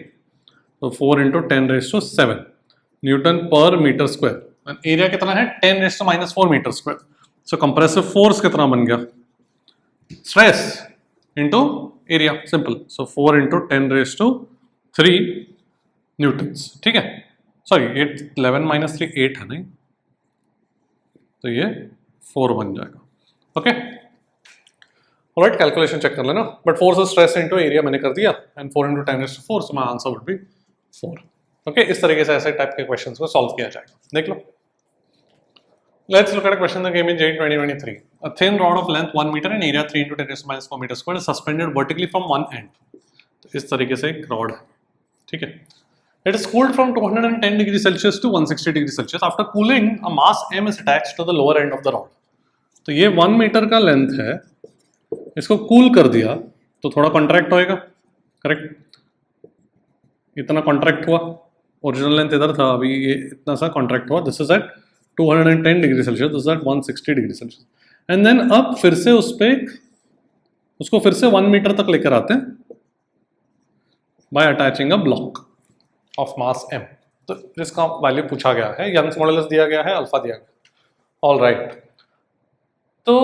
तो 4 into 10 raised to 7 newton per metre square. Area कितना है 10 raised to minus 4 metre square. So compressive force कितना बन गया, stress into area, simple. So 4 into 10 raised to 3 newtons, ठीक है। Sorry 11 minus 3 8 है नहीं, तो ये 4 बन जाएगा। ओके, ऑलराइट, कैलकुलेशन चेक कर लेना। बट फोर्स और स्ट्रेस इनटू एरिया मैंने कर दिया, and 4 into 10 raised to 4, so my answer would be 4। Okay, इस तरीके से ऐसे टाइप के क्वेश्चंस को सॉल्व किया जाएगा, देख लो। Let's look at a question that came in JEE 2023. A thin rod of length 1 meter and area 3 into 10 raised to minus 4 meter squared is suspended vertically from one end. तो इस तरीके से एक रॉड है, ठीक है। It is cooled from 210 degrees Celsius to 160 degrees Celsius. After cooling, a mass M is attached to the lower end of the rod. तो ये 1 मीटर का लेंथ है, इसको कूल कर दिया तो थोड़ा कॉन्ट्रैक्ट होएगा, करेक्ट। इतना कॉन्ट्रैक्ट हुआ, ओरिजिनल लेंथ इधर था, अभी ये इतना सा कॉन्ट्रैक्ट हुआ। This is at 210 degree Celsius, this is at 160 degree Celsius, and then अब फिर से उसको फिर से 1 मीटर तक लेकर आते हैं bye attaching a block of mass m। तो जिसका वैल्यू पूछा गया है, यंग्स मॉडुलस दिया गया है, अल्फा दिया गया। ऑल राइट, तो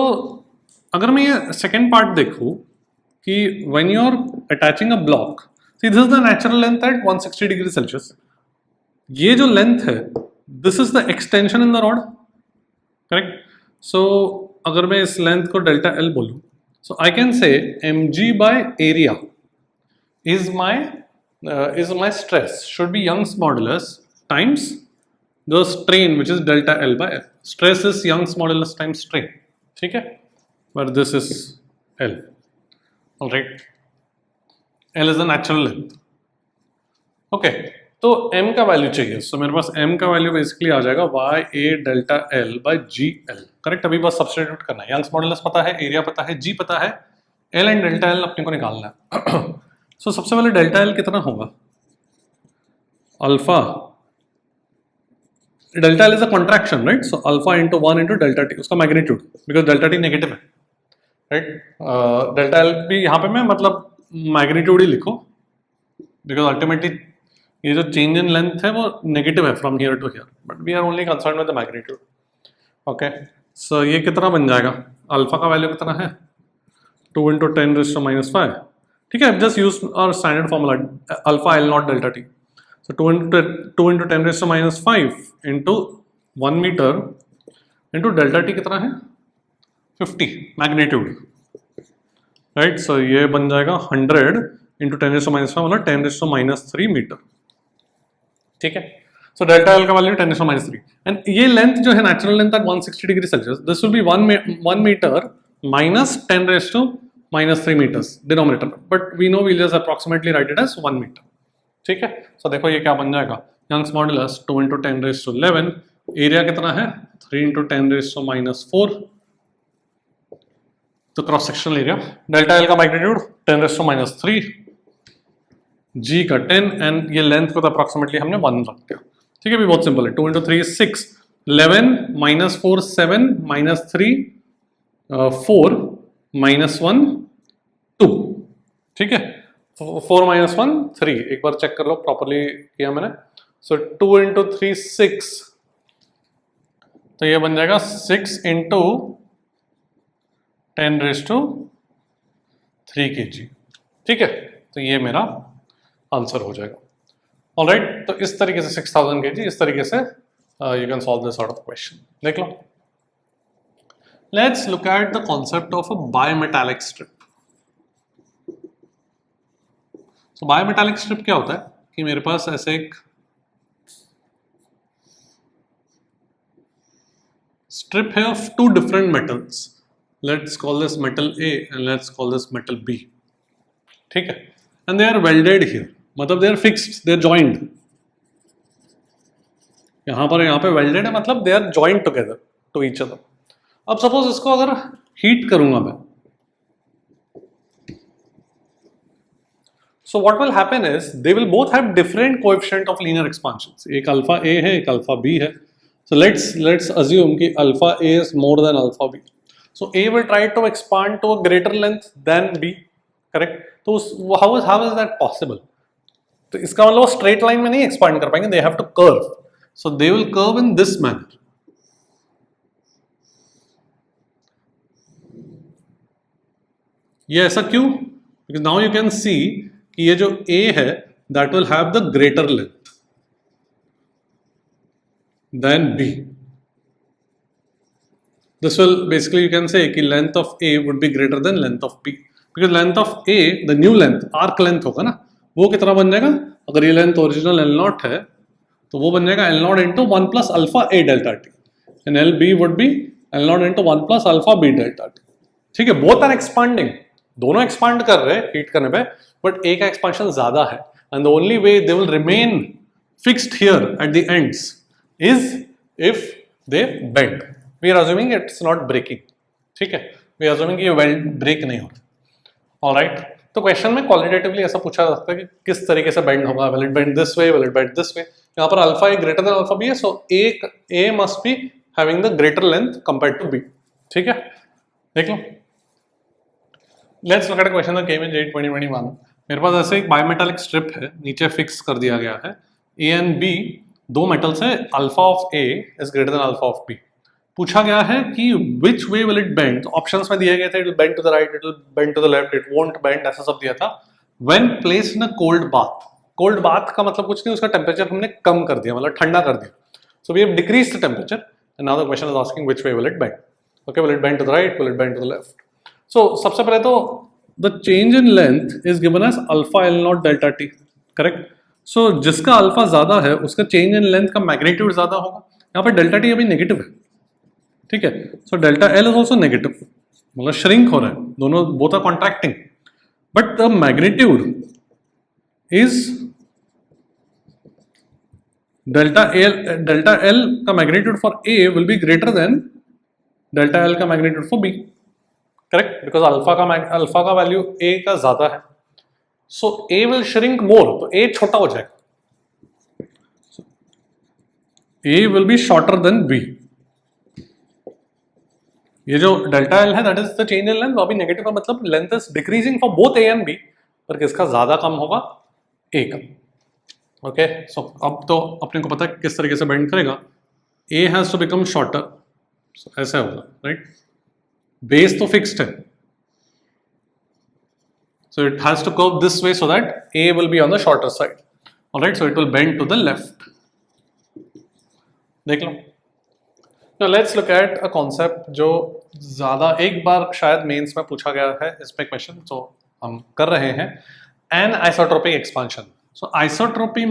अगर मैं ये सेकेंड पार्ट देखूं कि when you are attaching a block, see this is the natural length at 160 degree Celsius. ये जो लेंथ है, this is the extension in the rod, correct. So अगर मैं इस लेंथ को डेल्टा L बोलूं, so I can say mg by area is my stress should be Young's modulus times the strain which is delta L by F। Stress is Young's modulus times strain, ठीक है। but this is L. All right, L is the natural length. Okay, तो m का value चाहिए, सो मेरे पास m का value basically आ जाएगा y a डेल्टा l by G L. Correct, अभी बस सब्स्टिट्यूट करना है. यंग्स मॉडुलस पता है, एरिया पता है, g पता है, l एंड डेल्टा l अपने को निकालना है. सो सबसे पहले डेल्टा l कितना होगा? Alpha, delta l is a contraction, right? So alpha into 1 into delta T, उसका magnitude, because delta T negative है, राइट? डेल्टा l भी यहाँ पे मैं मतलब मैग्नीट्यूड ही लिखो, बिकॉज अल्टीमेटली ये जो चेंज इन लेंथ है वो नेगेटिव है from here to here, but we are only concern with the magnitude. Okay, so ये कितना बन जाएगा? अल्फा का वैल्यू कितना है? 2 इंटू 10⁻⁵. ठीक है, just use our standard formula alpha L not delta T. So 2 into 10⁻⁵ into 1 metre into delta T कितना है? 50 मैग्नीट्यूड, राइट? सो ये बन जाएगा 100 इंटू 10⁻⁵ मतलब 10⁻³ मीटर. ठीक है, सो डेल्टा एल का वैल्यू 10⁻³ एंड ये लेंथ जो है natural length at 160 degree Celsius, this will be 1 metre minus 10⁻³ metres denominator में, but we know we'll just approximately write it as 1 metre. ठीक है, सो देखो ये क्या बन जाएगा? यंग्स मॉडुलस 2 इंटू 10⁻11, एरिया कितना है? 3 इंटू 10⁻⁴, तो cross sectional area. Delta L का मैग्नीट्यूड 10⁻³ जी का 10 एंड ये लेंथ को तो अप्रॉक्सीमेटली हमने 1 रख दिया. ठीक है, भी बहुत सिंपल है. 2 इंटू 3 6, 11 -4 7 -3 4 -1 2. ठीक है, 4 -1 3. एक बार चेक कर लो, प्रॉपरली किया मैंने. सो 2 इंटू 3 6, तो ये बन जाएगा 6 इंटू 10⁻³ kg. ठीक है, तो ये मेरा आंसर हो जाएगा. ऑलराइट, तो इस तरीके से 6000 kg, इस तरीके से you can solve this sort of question. देख लो. Let's look at the concept of a bimetallic strip. So bimetallic strip क्या होता है कि मेरे पास ऐसे एक स्ट्रिप है of 2 different metals. Let's call this metal A and let's call this metal B. ठीक है, and they are welded here, मतलब they are fixed, they are joined. यहाँ पे welded है मतलब they are joined together to each other. अब suppose इसको अगर heat करूँगा मैं, so what will happen is they will both have different coefficient of linear expansions. एक alpha A है, एक alpha B है. So let's assume कि alpha A is more than alpha B. So A will try to expand to a greater length than B, correct? तो how is that possible? तो इसका मतलब straight line में नहीं expand कर पाएंगे, they have to curve. So they will curve in this manner. ये ऐसा क्यों? Because now you can see कि ये जो A है that will have the greater length than B. This will basically you can say कि length of A would be greater than length of B, because length of A, the new length, arc length होगा ना, वो कितना बन जाएगा? अगर ये length original L0 है तो वो बन जाएगा L0 into 1 plus alpha A delta T, and LB would be L0 into 1 plus alpha B delta T. ठीक है, both are expanding, दोनों expand कर रहे हैं हीट करने पे, but A का expansion ज्यादा है, and the only way they will remain fixed here at the ends is if they bend. We are assuming it's not breaking. ठीक है, we are assuming कि ये weld break नहीं हो रहा. Alright, तो क्वेश्चन में क्वालिटेटिवली ऐसा पूछा जा सकता है कि किस तरीके से बेंड होगा, will it bend this way, will it bend this way. यहाँ पर अल्फा ए ग्रेटर देन अल्फा बी है, सो A must be having the greater length compared to B. ठीक है, देख लो. Let's look at a question that came in JEE 2021. मेरे पास ऐसे एक बायोमेटालिक स्ट्रिप है, नीचे फिक्स कर दिया गया है. A and B दो मेटल्स है, alpha of A is greater than alpha of B. पूछा गया है कि which way will it bend. Options में दिए गए थे, it will bend to the right, it will bend to the left, it won't bend, ऐसा सब दिया था. When placed in a cold bath. cold bath का मतलब कुछ नहीं, उसका टेम्परेचर हमने कम कर दिया, मतलब ठंडा कर दिया. So we have decreased the temperature and now the question is asking which way will it bend. Okay, will it bend to the right, will it bend to the left. So सबसे पहले तो the change in length is given as alpha L0 delta T, correct? So जिसका alpha ज्यादा है उसका change in length का magnitude ज्यादा होगा. यहाँ पर डेल्टा टी अभी नेगेटिव है, ठीक है. So delta L is also negative, मतलब श्रिंक हो रहा है, दोनों both are contracting, but the magnitude is delta L का magnitude for A will be greater than delta L का magnitude for B, correct, because alpha का value A का ज्यादा है, सो ए विल श्रिंक मोर, तो ए छोटा हो जाएगा, A will be shorter than B. ये जो डेल्टा एल है that is the change in length, वो अभी नेगेटिव का मतलब length is decreasing for both A and B, पर किसका ज्यादा कम होगा, ए का। ओके, सो अब तो अपने को पता है किस तरीके से बेंड करेगा, A has to become shorter, ऐसे होगा, राइट, बेस तो फिक्स्ड है, so it has to curve this way so that A will be on the shorter side, alright, so it will bend to the left, देख लो। Now let's look at a concept जो ज़्यादा एक बार शायद mains में पूछा गया है इसमें क्वेश्चन, तो हम कर रहे हैं anisotropy expansion। so isotropy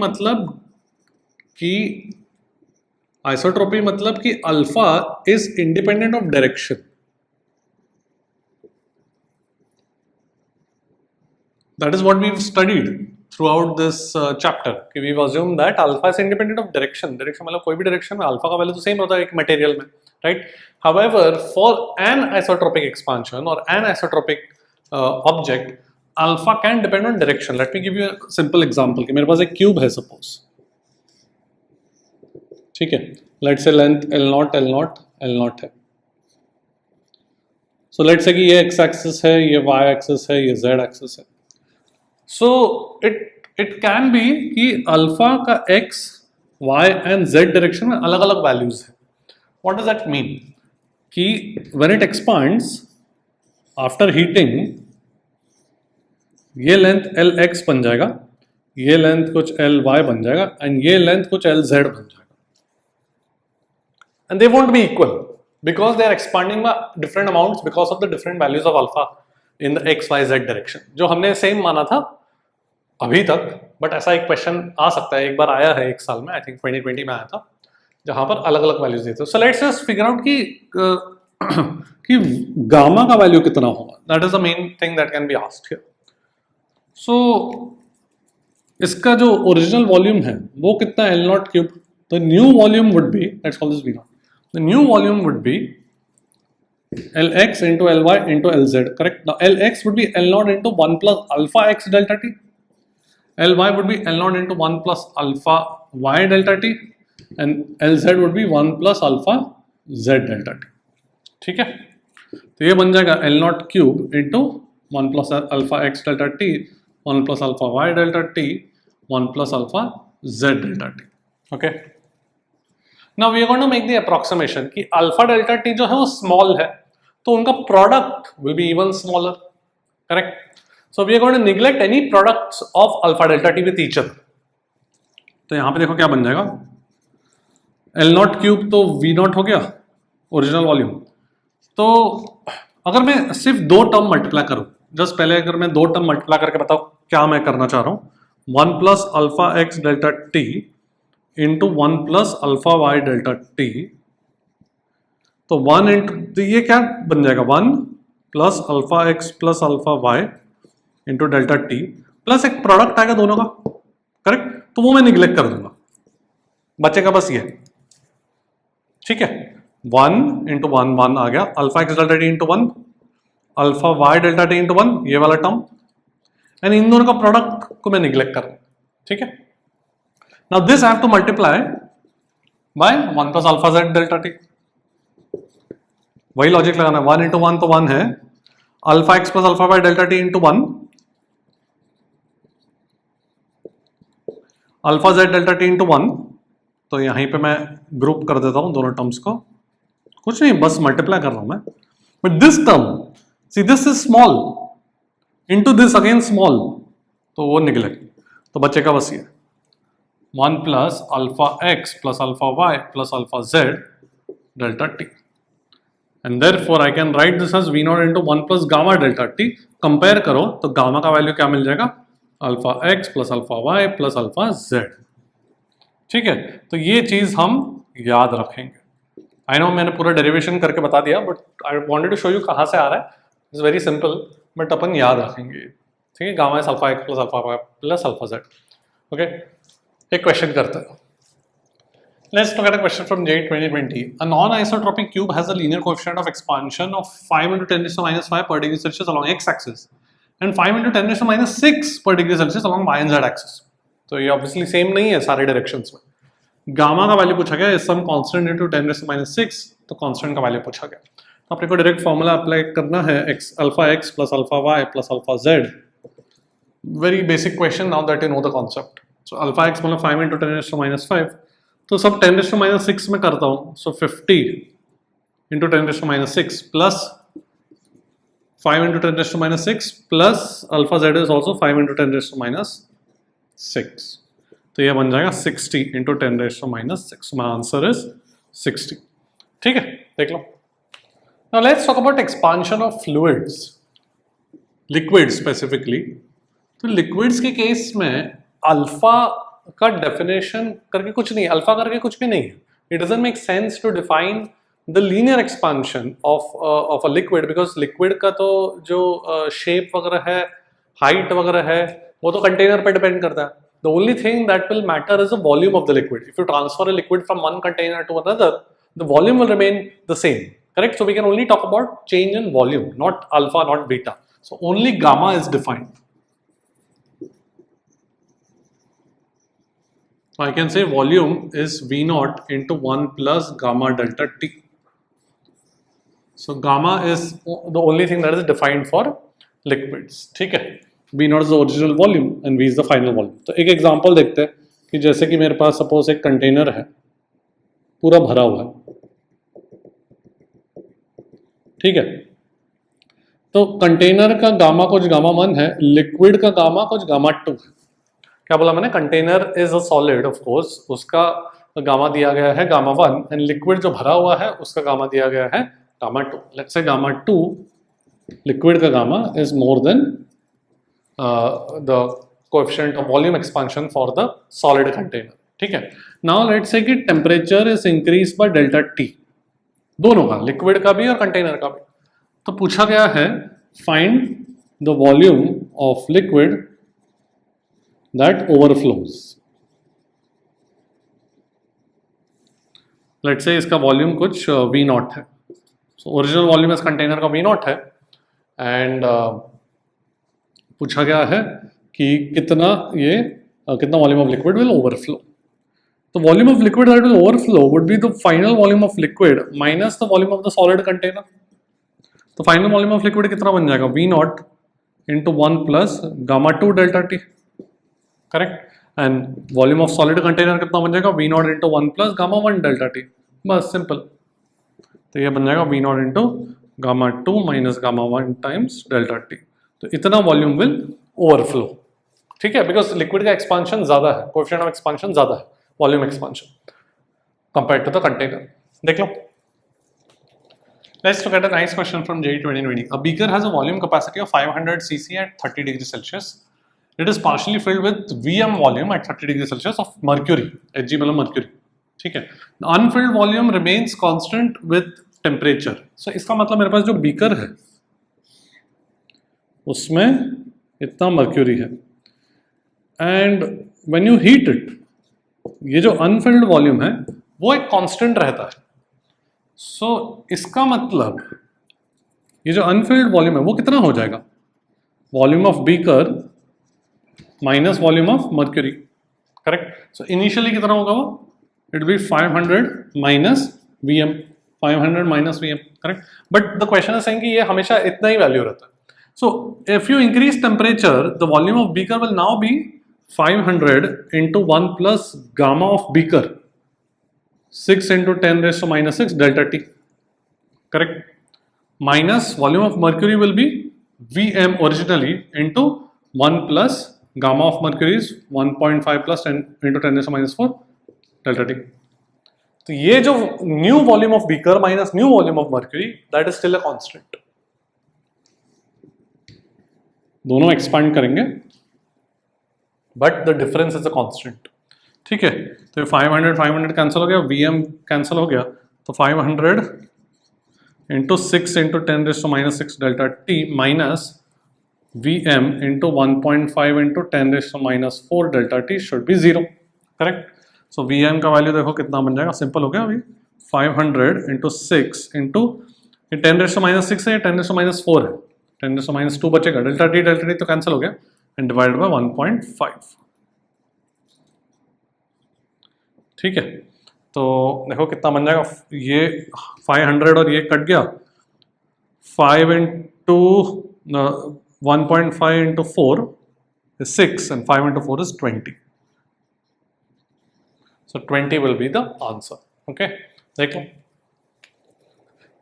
मतलब कि alpha is independent of direction, that is what we've studied throughout this chapter, कि we've assumed that alpha is independent of direction मतलब कोई भी direction में alpha का वैल्यू तो सेम होता है एक मटेरियल में, right? However, for an isotropic expansion or an isotropic object, alpha can depend on direction. Let me give you a simple example कि मेरे पास एक क्यूब है suppose, ठीक है, let's say length L0 है, so let's say कि ये x axis है, ये y axis है, ये z axis है, so it can be कि अल्फा का x, y and z direction में अलग अलग वैल्यूज है। What does that mean? कि when it expands after heating, ये लेंथ Lx बन जाएगा, ये लेंथ कुछ Ly बन जाएगा एंड ये लेंथ कुछ Lz बन जाएगा, and they won't be equal because they are expanding by different amounts because of the different values of alpha in the x, y, z direction, जो हमने सेम माना था अभी तक, बट ऐसा एक क्वेश्चन आ सकता है, एक बार आया है एक साल में, आई थिंक 2020 में आया था, जहां पर अलग अलग वैल्यूज देते हो। So let's just figure out कि गामा का वैल्यू कितना होगा, that is the main thing that can be asked here. So इसका जो ओरिजिनल वॉल्यूम है वो कितना है, L0 cube, the new volume would be, let's call this V0, the new volume would be Lx into Ly into Lz, correct? Now Lx would be L0 into 1 plus alpha x delta t, Ly would be L0 into 1 plus alpha y delta t, and Lz would be 1 plus alpha z delta t, ठीक है, तो ये बन जाएगा L0 cube into 1 plus alpha x delta t, 1 plus alpha y delta t, 1 plus alpha z delta t, okay? Now we are going to make the approximation कि alpha delta T जो है वो स्मॉल है, तो उनका product will be even smaller, correct? So we are going to neglect any products of alpha delta T with each other. तो यहाँ पे देखो क्या बन जाएगा, L0 क्यूब तो V0 हो गया ओरिजिनल वॉल्यूम, तो अगर मैं सिर्फ दो टर्म मल्टीप्लाई करूँ, जस्ट पहले अगर मैं दो टर्म मल्टीप्लाई करके बताऊँ क्या मैं करना चाह रहा हूँ, 1 plus alpha X delta T into 1 plus alpha Y delta T, तो 1 इंटू, तो ये क्या बन जाएगा, 1 plus alpha X plus alpha Y into delta T, plus एक प्रोडक्ट आएगा दोनों का, करेक्ट? तो वो मैं निगलेक्ट कर दूंगा, बचेगा बस ये, ठीक है, 1 इंटू 1 आ गया, alpha X delta T into 1, alpha Y delta T into 1, ये वाला टर्म, एंड इन दोनों का प्रोडक्ट को मैं निगलेक्ट कर रहा हूं, ठीक है। Now this I have to multiply by 1 plus alpha z delta t, वही लॉजिक लगाना है, 1 इंटू 1 तो 1 है, alpha X plus alpha Y delta T into 1, alpha Z delta T into 1, तो यहीं पे मैं ग्रुप कर देता हूं दोनों टर्म्स को, कुछ नहीं बस मल्टीप्लाई कर रहा हूं मैं, but this term, see this is small into this again small, तो वो निगलेक्ट, तो बचेगा बस ये 1 plus alpha X plus alpha Y plus alpha Z delta T, and therefore I can write this as V0 into 1 plus gamma delta T. Compare करो तो gamma का value क्या मिल जाएगा, alpha X plus alpha Y plus alpha Z, ठीक है। तो ये चीज हम याद रखेंगे, आई नो मैंने पूरा डेरिवेशन करके बता दिया, but I wanted to show you कहाँ से आ रहा है. इट्स वेरी सिंपल, बट अपन याद रखेंगे. ठीक है, gamma is alpha X plus alpha Y plus alpha Z. Okay, एक क्वेश्चन करते हैं. Let's look at a question from JEE 2020. A non-isotropic cube has a linear coefficient of expansion of 5 into 10 raised to minus 5 per degree Celsius along x-axis and 5 into 10 raised to minus 6 per degree Celsius along y and z axis. तो ये obviously same नहीं है सारे directions में. Gamma का value पूछा गया, some constant into 10 raised to minus 6, तो कांस्टेंट का वैल्यू पूछा गया. तो अपने को डायरेक्ट फॉर्मूला अप्लाई करना है, x alpha x plus alpha y plus alpha z. Very basic question now that you know the concept. So alpha x मतलब 5 into 10 raised to minus 5, तो सब 10 raised to minus 6 में करता हूँ. सो 50 into 10 raised to minus 6 plus 5 into 10 raised to minus 6 plus alpha z is also 5 into 10 raised to minus 6. तो ये बन जाएगा 60 into 10 raised to minus 6. My answer is 60. ठीक है, देख लो. Now let's talk about expansion of fluids, liquids specifically. तो liquids के केस में अल्फा का डेफिनेशन करके कुछ नहीं, अल्फा करके कुछ भी नहीं है. It doesn't make sense to define the linear expansion of a liquid because liquid का तो जो shape वगैरह है, height वगैरह है, वो तो कंटेनर पे डिपेंड करता है. The only thing that will matter is the volume of the liquid. If you transfer a liquid from one container to another, the volume will remain the same. Correct? So we can only talk about change in volume, not alpha, not beta. So only gamma is defined. So I can say volume is V naught into 1 plus gamma delta T. So gamma is the only thing that is defined for liquids. ठीक है? V naught is the original volume and V is the final volume. तो एक example देखते हैं कि जैसे कि मेरे पास सपोज एक कंटेनर है, पूरा भरा हुआ है. ठीक है, तो कंटेनर का गामा कुछ गामा 1 है, लिक्विड का गामा कुछ गामा 2 है. क्या बोला मैंने? Container is a solid, of course उसका गामा दिया गया है गामा 1 एंड लिक्विड जो भरा हुआ है उसका गामा दिया गया है gamma 2. Let's say gamma 2, liquid का gamma is more than the coefficient of volume expansion for the solid container. ठीक है. Now let's say कि temperature is increased by delta T, दोनों का, लिक्विड का भी और कंटेनर का भी. तो पूछा गया है find the volume of liquid that overflows. Let's say इसका वॉल्यूम कुछ V naught है. So original volume इस कंटेनर का V naught है and पूछा गया है कि कितना volume of liquid will overflow. तो volume of liquid that will overflow would be the final volume of liquid minus the volume of the solid container. तो फाइनल वॉल्यूम ऑफ लिक्विड कितना बन जाएगा? V naught into 1 plus gamma 2 delta T. Correct. And volume of solid container कितना बन जाएगा? V naught into 1 plus gamma 1 delta T. बस simple. तो ये बन जाएगा V naught into gamma 2 minus gamma 1 times delta T. तो इतना वॉल्यूम विल ओवरफ्लो. ठीक है, बिकॉज लिक्विड का एक्सपांशन ज्यादा है, कोएफिशिएंट ऑफ एक्सपांशन ज्यादा है, volume expansion compared to the container. देख लो. Let's look at a nice question from JEE 2020. A beaker has a volume capacity of 500 cc at 30 degrees Celsius. It is partially filled with Vm volume at 30 degrees Celsius of mercury. Hg मतलब mercury. ठीक है. The unfilled volume remains constant with temperature. So इसका मतलब मेरे पास जो beaker है उसमें इतना मर्क्यूरी है and when you heat it, ये जो अनफिल्ड वॉल्यूम है वो एक कांस्टेंट रहता है. सो इसका मतलब ये जो अनफिल्ड वॉल्यूम है वो कितना हो जाएगा? Volume of beaker minus volume of mercury. Correct. So initially कितना होगा वो? It be 500 minus Vm. 500 minus Vm. Correct. But the question is saying कि ये हमेशा इतना ही वैल्यू रहता है. So if you increase temperature, the volume of beaker will now be 500 into 1 plus gamma of beaker, 6 into 10 raised to minus 6 delta T. Correct? Minus volume of mercury will be Vm originally into 1 plus gamma of mercury is 1.5 plus 10 into 10 raised to minus 4 delta T. तो ये जो new volume of beaker minus new volume of mercury, that is still a constant. दोनों expand करेंगे but the difference is a constant. ठीक है. तो 500 cancel हो गया, Vm कैंसिल हो गया, तो 500 into 6 into 10 raised to minus 6 delta t minus Vm into 1.5 into 10 raised to minus 4 delta t should be 0. Correct. So Vm का वैल्यू देखो कितना बन जाएगा, सिंपल हो गया अभी. 500 into 6 into 10 raised to minus 6 है, 10 raised to minus 4 है, 10 raised to minus 2 बचेगा. डेल्टा टी तो कैंसिल हो गया एंड डिवाइड बाय 1.5. ठीक है. तो देखो कितना बन जाएगा, ये 500 और ये कट गया. 5 into 1.5 into 4 is 6 and 5 into 4 is 20. So 20 will be the answer. Okay, देखो.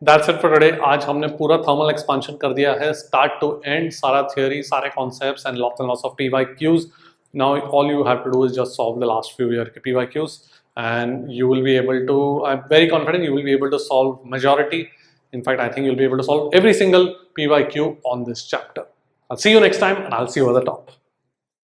That's it for today. आज हमने पूरा थर्मल एक्सपांशन कर दिया है, स्टार्ट टू एंड, सारा थियोरी, सारे concepts and loss and loss of PYQs. Now all you have to do is just solve the last few year PYQs. And you will be able to, I'm very confident you will be able to solve majority. In fact, I think you'll be able to solve every single PYQ on this chapter. I'll see you next time and I'll see you at the top.